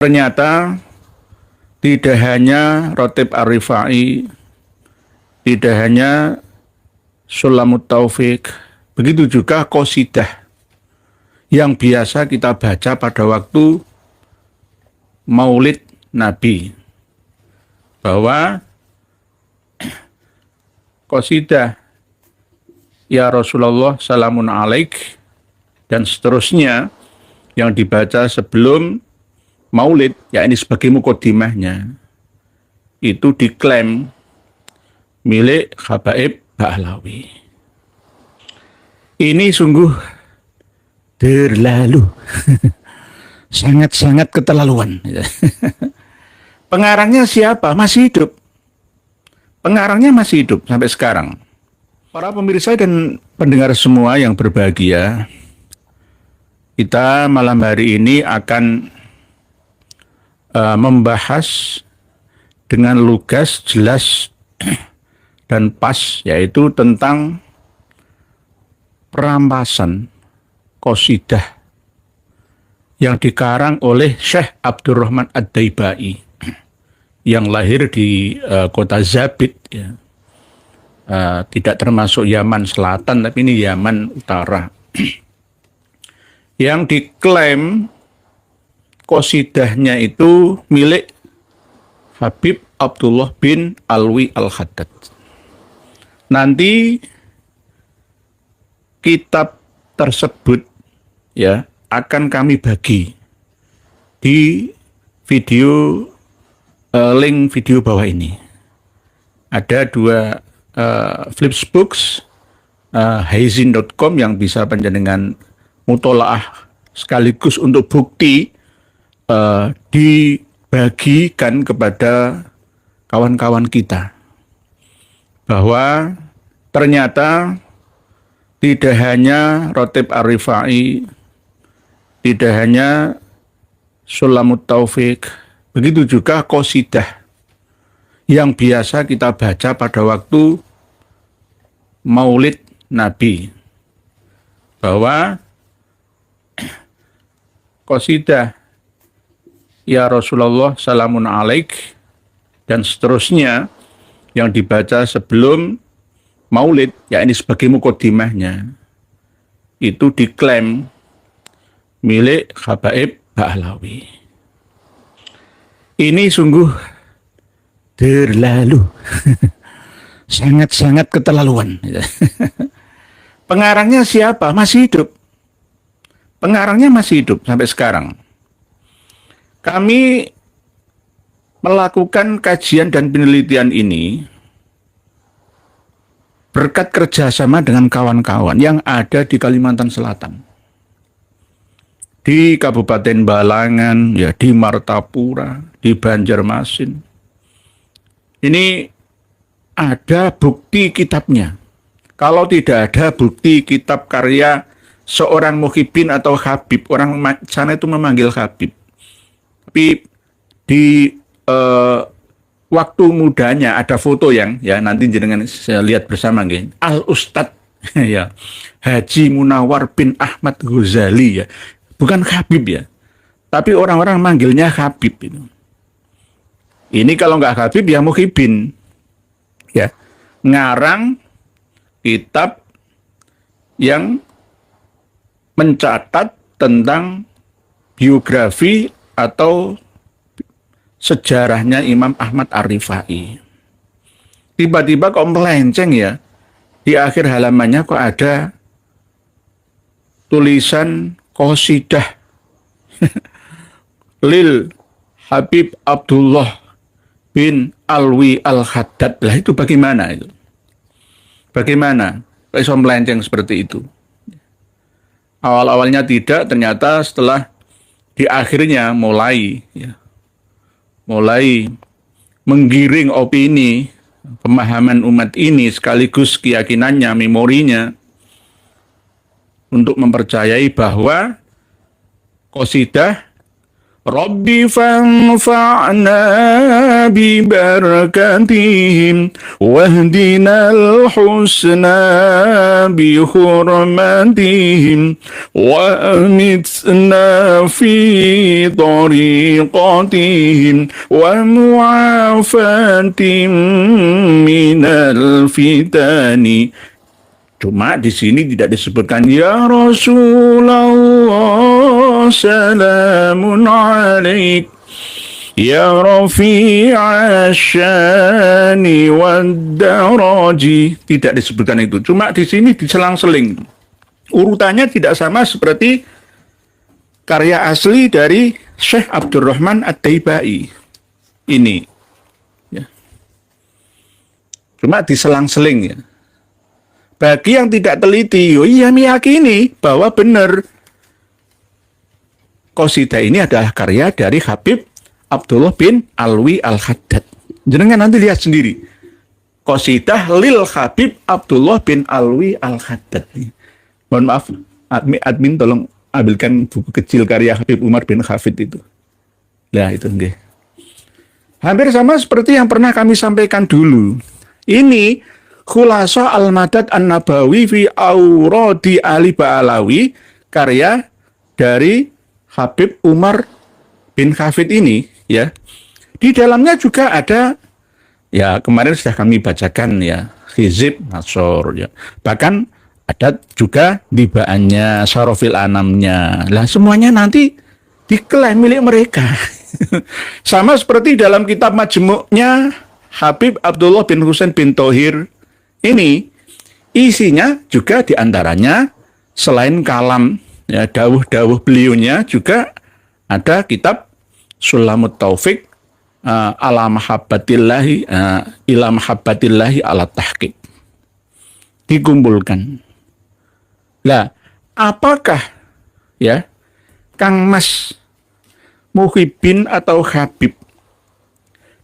Ternyata tidak hanya Rotib Ar-Rifai, tidak hanya Sulamut Taufik, begitu juga qasidah yang biasa kita baca pada waktu Maulid Nabi. Bahwa qasidah Ya Rasulullah Salamun Alaik dan seterusnya yang dibaca sebelum Maulid, ya ini sebagai mukodimahnya, itu diklaim milik Habaib Ba'alawi. Ini sungguh terlalu, sangat-sangat keterlaluan. Pengarangnya siapa? Masih hidup. Pengarangnya masih hidup sampai sekarang. Para pemirsa dan pendengar semua yang berbahagia, kita malam hari ini akan membahas dengan lugas, jelas, dan pas, yaitu tentang perampasan qasidah yang dikarang oleh Syekh Abdurrahman Ad-Daibai yang lahir di kota Zabid, ya. Tidak termasuk Yaman Selatan, tapi ini Yaman Utara. Yang diklaim qasidahnya itu milik Habib Abdullah bin Alwi Al-Haddad. Nanti kitab tersebut ya akan kami bagi di video, link video bawah ini. Ada dua flipsbooks, haizin.com yang bisa panjenengan mutolaah sekaligus untuk bukti dibagikan kepada kawan-kawan kita bahwa ternyata tidak hanya Rotib Ar-Rifai, tidak hanya Sulamut Taufik, begitu juga qasidah yang biasa kita baca pada waktu Maulid Nabi. Bahwa qasidah Ya Rasulullah Salamun Alaik dan seterusnya yang dibaca sebelum Maulid, ya ini sebagai mukodimahnya, itu diklaim milik Habaib Ba'alawi. Ini sungguh terlalu, sangat-sangat keterlaluan. Pengarangnya siapa? Masih hidup. Pengarangnya masih hidup sampai sekarang. Kami melakukan kajian dan penelitian ini berkat kerjasama dengan kawan-kawan yang ada di Kalimantan Selatan, di Kabupaten Balangan, ya, di Martapura, di Banjarmasin. Ini ada bukti kitabnya. Kalau tidak ada bukti kitab karya seorang muhibbin atau habib, orang sana itu memanggil habib. Tapi di waktu mudanya ada foto yang ya nanti jenengan saya lihat bersama nggih. Al Ustad ya, Haji Munawar bin Ahmad Ghazali, ya. Bukan Habib, ya. Tapi orang-orang manggilnya Habib itu. Ini kalau nggak Habib ya muhibbin. Ya. Ngarang kitab yang mencatat tentang biografi atau sejarahnya Imam Ahmad Ar-Rifai. Tiba-tiba kok melenceng, ya. Di akhir halamannya kok ada tulisan qasidah Lil Habib Abdullah bin Alwi Al-Haddad. Lah itu bagaimana itu? Bagaimana bisa melenceng seperti itu? Awal-awalnya tidak, ternyata setelah di akhirnya mulai menggiring opini, pemahaman umat ini sekaligus keyakinannya, memorinya untuk mempercayai bahwa qasidah Rabbi fanfa'na bibarakatihim wahdinal husna bihurmatihim wa amitna fi tariqatihim wa mu'afatim minal fitani. Cuma di sini tidak disebutkan ya Rasulullah salamun alaik ya rafi'a syani wad daraji. Tidak disebutkan itu. Cuma di sini diselang-seling. Urutannya tidak sama seperti karya asli dari Syekh Abdurrahman At-Taibai. Ini. Ya. Cuma diselang-seling ya. Bagi yang tidak teliti, iya meyakini bahwa benar qasidah ini adalah karya dari Habib Abdullah bin Alwi Al-Haddad. Jangan nanti lihat sendiri. Qasidah lil Habib Abdullah bin Alwi Al-Haddad. Mohon maaf, admin tolong ambilkan buku kecil karya Habib Umar bin Hafid itu. Nah itu nggih. Hampir sama seperti yang pernah kami sampaikan dulu. Ini Khulasa Al-Madad An-Nabawi fi Auradi Ali Ba'alawi, karya dari Habib Umar bin Hafid ini ya. Di dalamnya juga ada ya, kemarin sudah kami bacakan ya, Hizib Nasor ya. Bahkan ada juga dibaannya, Syarofil Anamnya. Lah semuanya nanti diklaim milik mereka. Sama seperti dalam kitab Majmu'nya Habib Abdullah bin Husain bin Thohir. Ini isinya juga diantaranya selain kalam ya, dawuh-dawuh beliaunya juga ada kitab Sulamut Taufik ala mahabbatillahi ila mahabbatillahi ala tahqiq. Dikumpulkan. Lah, apakah ya Kang Mas Muhyiddin atau Habib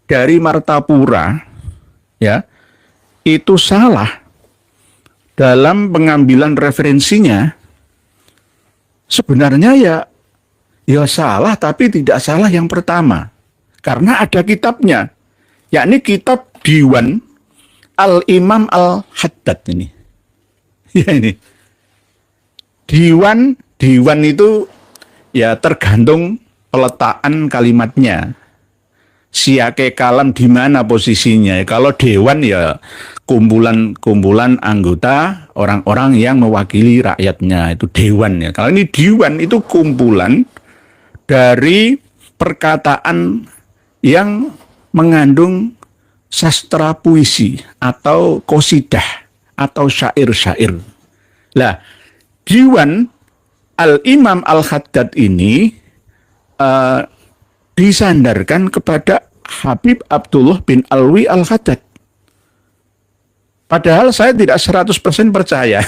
dari Martapura ya itu salah dalam pengambilan referensinya? Sebenarnya ya salah, tapi tidak salah yang pertama. Karena ada kitabnya, yakni kitab Diwan Al-Imam Al-Haddad ini. Ya ini. Diwan itu ya tergantung peletakan kalimatnya. Siake kalam di mana posisinya. Kalau dewan ya kumpulan anggota orang-orang yang mewakili rakyatnya, itu dewan ya. Kalau ini diwan itu kumpulan dari perkataan yang mengandung sastra puisi atau qasidah atau syair-syair. Lah, diwan Al-Imam Al-Haddad ini disandarkan kepada Habib Abdullah bin Alwi Al-Haddad. Padahal saya tidak 100% percaya.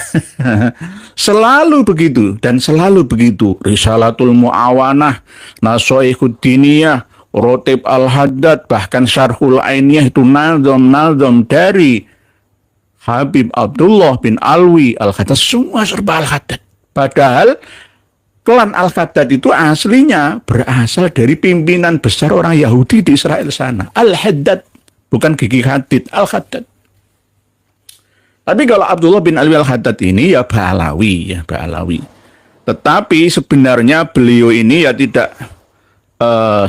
Selalu begitu dan selalu begitu. Risalatul Mu'awanah, Nasoihud Diniyah, Rotib Al-Haddad, bahkan Syarhul Ainiyah itu nazam dari Habib Abdullah bin Alwi Al-Haddad, semua serba Al-Haddad. Padahal klan Al-Haddad itu aslinya berasal dari pimpinan besar orang Yahudi di Israel sana. Al-Haddad, bukan Gigi Hadid, Al-Haddad. Tapi kalau Abdullah bin Alwi Al-Haddad ini ya Ba'alawi, ya Ba'alawi. Tetapi sebenarnya beliau ini ya tidak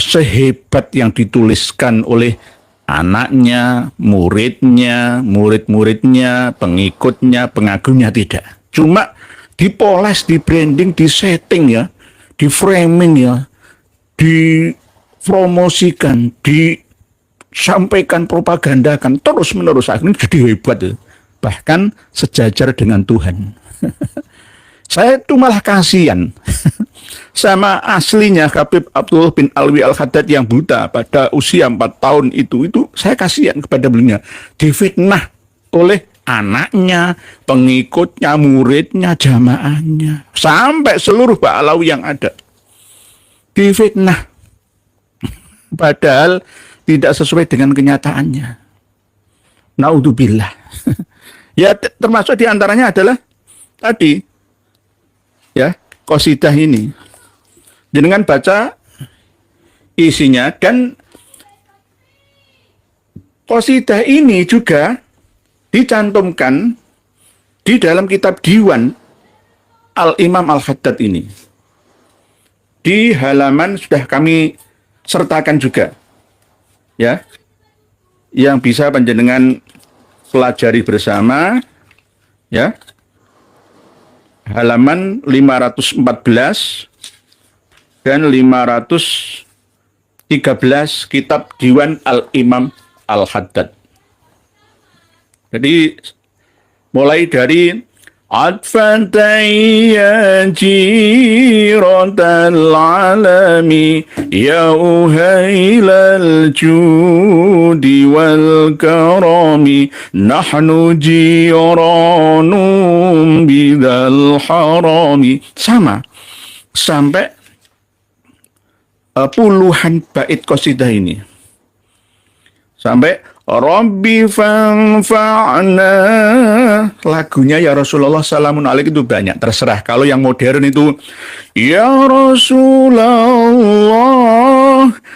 sehebat yang dituliskan oleh anaknya, muridnya, murid-muridnya, pengikutnya, pengagumnya, tidak. Cuma dipoles, di branding, di setting ya, di framing ya, dipromosikan, disampaikan, propagandakan terus menerus, akhirnya jadi hebat ya. Bahkan sejajar dengan Tuhan. Saya itu malah kasihan sama aslinya Habib Abdullah bin Alwi Al-Haddad yang buta pada usia 4 tahun itu saya kasihan kepada beliau, difitnah oleh anaknya, pengikutnya, muridnya, jamaahnya, sampai seluruh Ba'alawi yang ada difitnah, padahal tidak sesuai dengan kenyataannya. Naudzubillah. Ya, termasuk diantaranya adalah tadi ya qasidah ini. Jenengan baca isinya. Dan qasidah ini juga dicantumkan di dalam kitab Diwan Al-Imam Al-Haddad ini. Di halaman sudah kami sertakan juga, ya, yang bisa panjenengan pelajari bersama, ya, halaman 514 dan 513 kitab Diwan Al-Imam Al-Haddad. Jadi mulai dari عطفة يا جيرة العالم يا أهيل الجود والكرم نحن جيران بذا الحرام. Sama sampai puluhan bait qasidah ini, sampai Rabbi fanfa'na. Lagunya ya Rasulullah salamun alaik itu banyak, terserah. Kalau yang modern itu ya Rasulullah,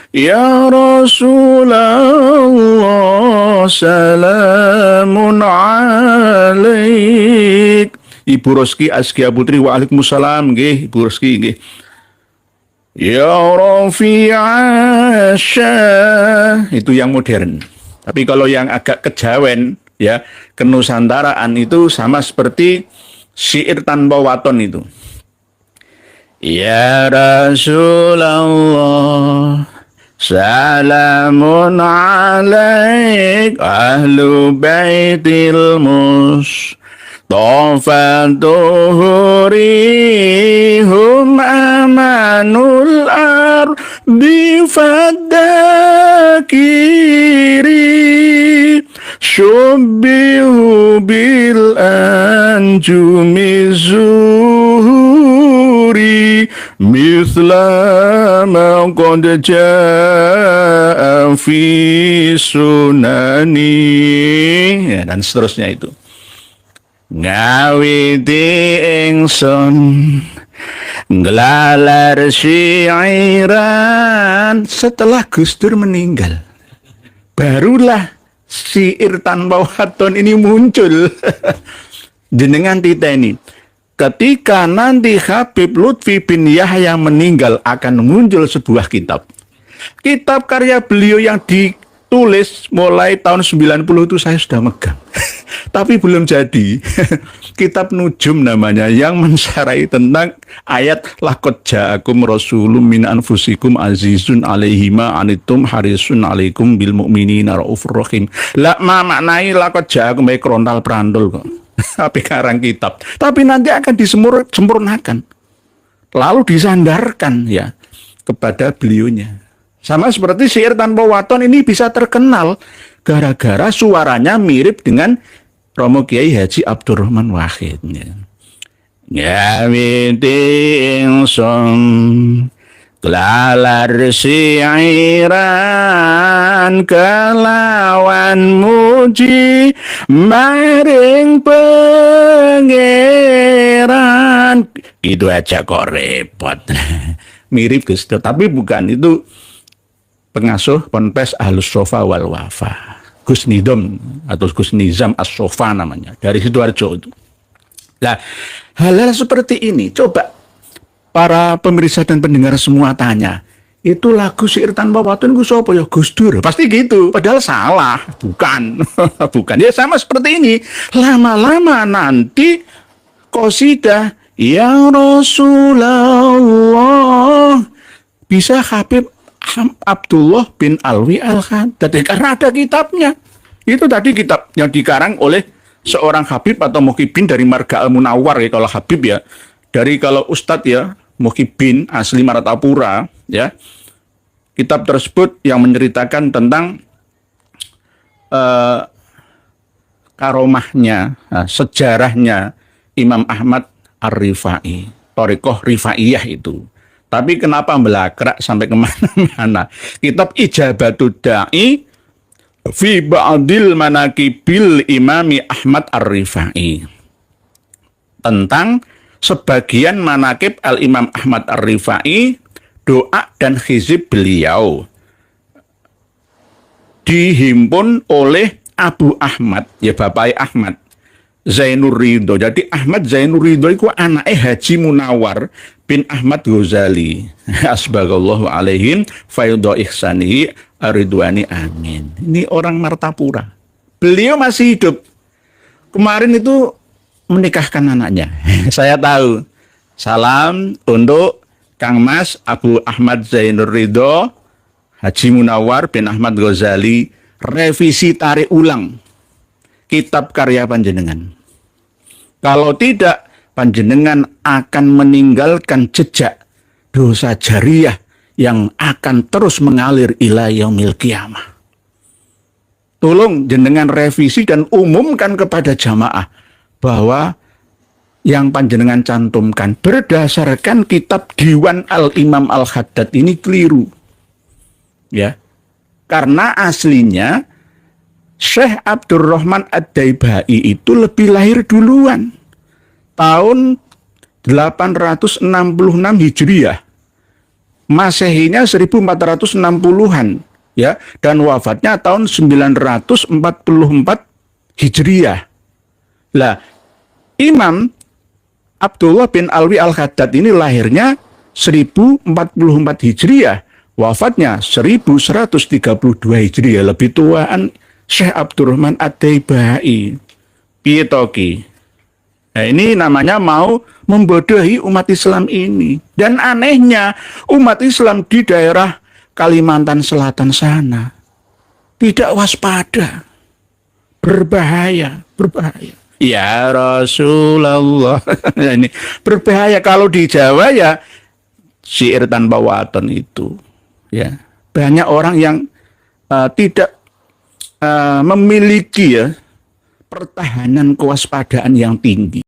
ya Rasulullah salamun alaik. Ibu Roski Askia Putri, waalaikumsalam nggih Ibu Roski nggih. Ya Rafi'a Syah, itu yang modern. Tapi kalau yang agak kejawen, ya, kenusantaraan itu sama seperti syair tanpa waton itu. Ya Rasulullah, salamun alaik ahlu baitil Mustafa tuhurihum amanul ardi fadakiri syubbihu bil anjumi zuhuri mithla ma qad jaa fi sunani, ya, dan seterusnya itu. Ngawiti ingsun ngelalar syairan. Setelah Gus Dur meninggal, barulah syair tanpa waton ini muncul. Jenengan titeni, ketika nanti Habib Lutfi bin Yahya meninggal akan muncul sebuah kitab. Kitab karya beliau yang ditulis mulai tahun 90 itu saya sudah megang. Tapi belum jadi. Kitab Nujum namanya, yang mensarai tentang ayat laqad ja'akum rasulun min anfusikum azizun alaihi ma anittum harisun alaikum bil mu'minina raufur rahim. Lah maknai laqad ja'akum bae krontal prandul kok. Tapi karang kitab. Tapi nanti akan disempurnakan. Lalu disandarkan, ya, kepada beliaunya. Sama seperti syair tanpa waton ini bisa terkenal gara-gara suaranya mirip dengan Romo Kiai Haji Abdurrahman Wahid. Ngawiti ingsun kelalar syairan kelawan muji maring pangeran. Itu aja kok repot. Mirip Gus, tapi bukan. Itu pengasuh Ponpes Ahlus Sofa wal Wafa, Gus Nidom atau Gus Nizam As-Sofa namanya, dari Sidoarjo itu. Nah, hal-hal seperti ini coba para pemirsa dan pendengar semua tanya, itu lagu syair tanpa waton itu siapa ya? Gus Dur. Pasti gitu, padahal salah. Bukan. Bukan. Ya sama seperti ini. Lama-lama nanti qasidah ya Rasulullah bisa Habib Abdullah bin Alwi Al-Haddad, karena ada kitabnya. Itu tadi kitab yang dikarang oleh seorang Habib atau Muhyiddin dari Marga Al-Munawwar, ya, kalau Habib, ya. Dari kalau Ustadz, ya, Muhyiddin asli Martapura, ya. Kitab tersebut yang menceritakan tentang karomahnya, sejarahnya Imam Ahmad Ar-Rifai, Thariqah Rifaiyah itu. Tapi kenapa belakrak sampai kemana-mana? Kitab Ijabatud Da'i fi ba'dil manaqibil Imami Ahmad Ar-Rifai, tentang sebagian manaqib Al-Imam Ahmad Ar-Rifai doa dan hizib beliau dihimpun oleh Abu Ahmad, ya Bapak Ahmad Zainur Ridho. Jadi Ahmad Zainur Ridho itu anaknya Haji Munawar bin Ahmad Ghazali. Asbagallahu alaihim faidho ihsanihi aridwani amin. Ini orang Martapura. Beliau masih hidup. Kemarin itu menikahkan anaknya. Saya tahu. Salam untuk Kang Mas Abu Ahmad Zainur Ridho, Haji Munawar bin Ahmad Ghazali, revisi tarik ulang kitab karya panjenengan. Kalau tidak, panjenengan akan meninggalkan jejak dosa jariah yang akan terus mengalir ila yaumil qiyamah. Tolong jenengan revisi dan umumkan kepada jamaah bahwa yang panjenengan cantumkan berdasarkan kitab Diwan Al-Imam Al-Haddad ini keliru. Ya. Karena aslinya Syekh Abdurrahman Ad-Daibai itu lebih lahir duluan. Tahun 866 Hijriah. Masehinya 1460-an, ya, dan wafatnya tahun 944 Hijriah. Lah, Imam Abdullah bin Alwi Al-Haddad ini lahirnya 1044 Hijriah, wafatnya 1132 Hijriah, lebih tuaan Syekh Abdurrahman Ad-Daibai. Piye toki? Nah, ini namanya mau membodohi umat Islam ini. Dan anehnya, umat Islam di daerah Kalimantan Selatan sana tidak waspada. Berbahaya, berbahaya. Ya Rasulullah. Ini berbahaya. Kalau di Jawa ya syair tanpa waton itu. Ya, banyak orang yang tidak memiliki ya pertahanan kewaspadaan yang tinggi.